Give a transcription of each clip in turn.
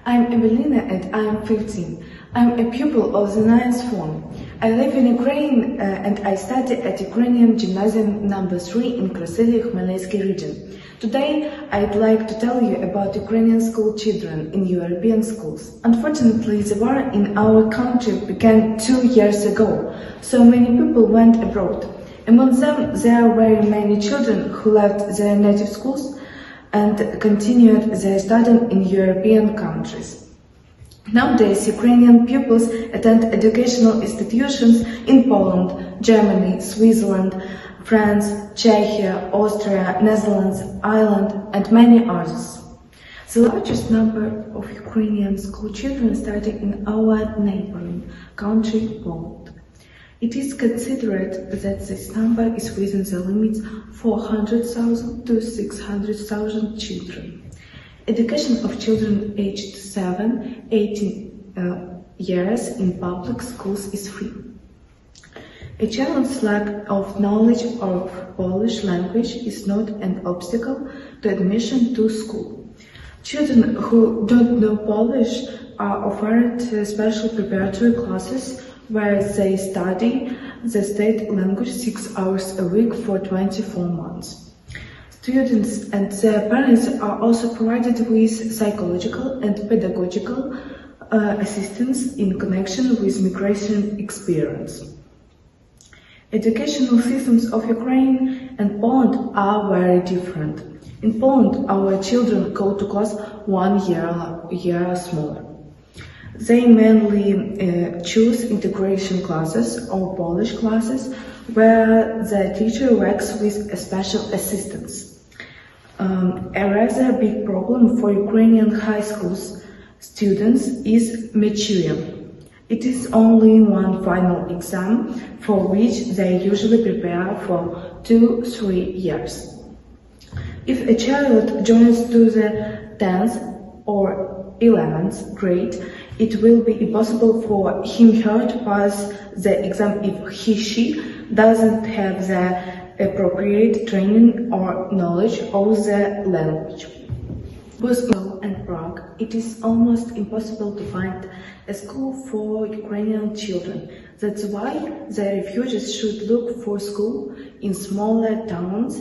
I'm Evelina and I'm 15. I'm a pupil of the 9th form. I live in Ukraine and I study at Ukrainian Gymnasium number 3 in Красилівська region. Today, I'd like to tell you about Ukrainian school children in European schools. Unfortunately, the war in our country began 2 years ago, so many people went abroad. Among them, there are very many children who left their native schools and continued their studying in European countries. Nowadays, Ukrainian pupils attend educational institutions in Poland, Germany, Switzerland, France, Czechia, Austria, Netherlands, Ireland, and many others. The largest number of Ukrainian school children study in our neighboring country, Poland. It is considered that this number is within the limits 400,000 to 600,000 children. Education of children aged 7-18 years in public schools is free. A child's lack of knowledge of Polish language is not an obstacle to admission to school. Children who don't know Polish are offered special preparatory classes where they study the state language 6 hours a week for 24 months. Students and their parents are also provided with psychological and pedagogical assistance in connection with migration experience. Educational systems of Ukraine and Poland are very different. In Poland, our children go to class 1 year smaller. They mainly choose integration classes or Polish classes where the teacher works with a special assistance. A rather big problem for Ukrainian high school students is maturing. It is only one final exam for which they usually prepare for 2-3 years. If a child joins to the 10th or 11th grade, it will be impossible for him/her to pass the exam if he/she doesn't have the appropriate training or knowledge of the language. Moscow and Prague, it is almost impossible to find a school for Ukrainian children. That's why the refugees should look for school in smaller towns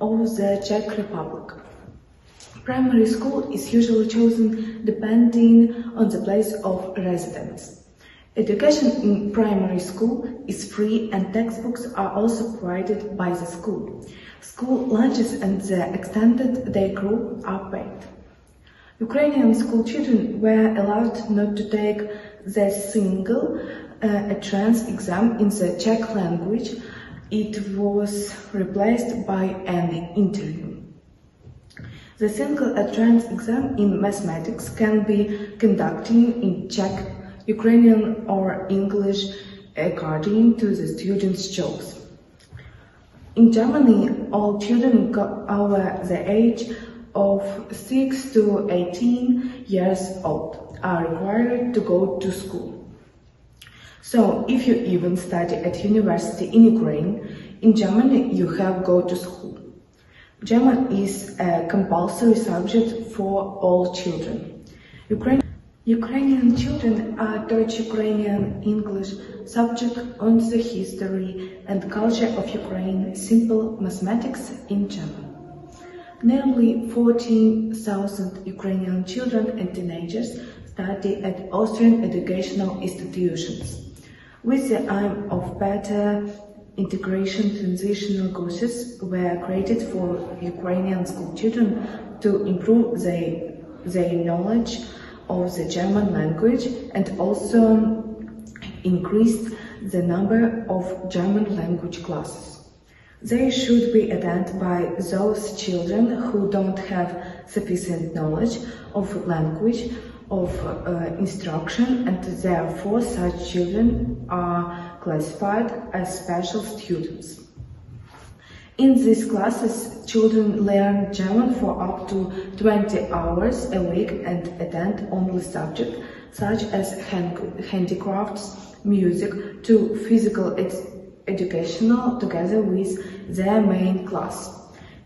of the Czech Republic. Primary school is usually chosen depending on the place of residence. Education in primary school is free and textbooks are also provided by the school. School lunches and the extended day group are paid. Ukrainian school children were allowed not to take the single entrance exam in the Czech language. It was replaced by an interview. The single entrance exam in mathematics can be conducted in Czech, Ukrainian or English according to the student's choice. In Germany, all children over the age of 6 to 18 years old are required to go to school. So, if you even study at university in Ukraine, in Germany you have go to school. German is a compulsory subject for all children. Ukrainian children are taught Ukrainian English subject on the history and culture of Ukraine, simple mathematics in German. Nearly 14,000 Ukrainian children and teenagers study at Austrian educational institutions. With the aim of better integration, transitional courses were created for Ukrainian school children to improve their knowledge of the German language and also increase the number of German language classes. They should be attended by those children who don't have sufficient knowledge of language, of instruction, and therefore such children are classified as special students. In these classes, children learn German for up to 20 hours a week and attend only subjects such as handicrafts, music, to physical educational together with their main class.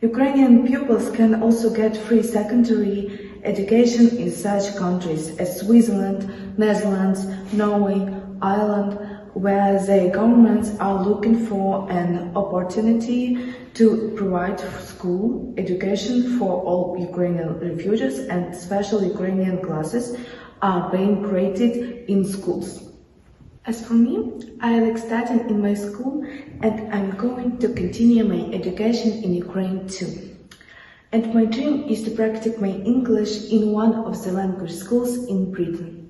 Ukrainian pupils can also get free secondary education in such countries as Switzerland, Netherlands, Norway, Ireland, where their governments are looking for an opportunity to provide school education for all Ukrainian refugees, and special Ukrainian classes are being created in schools. As for me, I like studying in my school, and I'm going to continue my education in Ukraine too. And my dream is to practice my English in one of the language schools in Britain.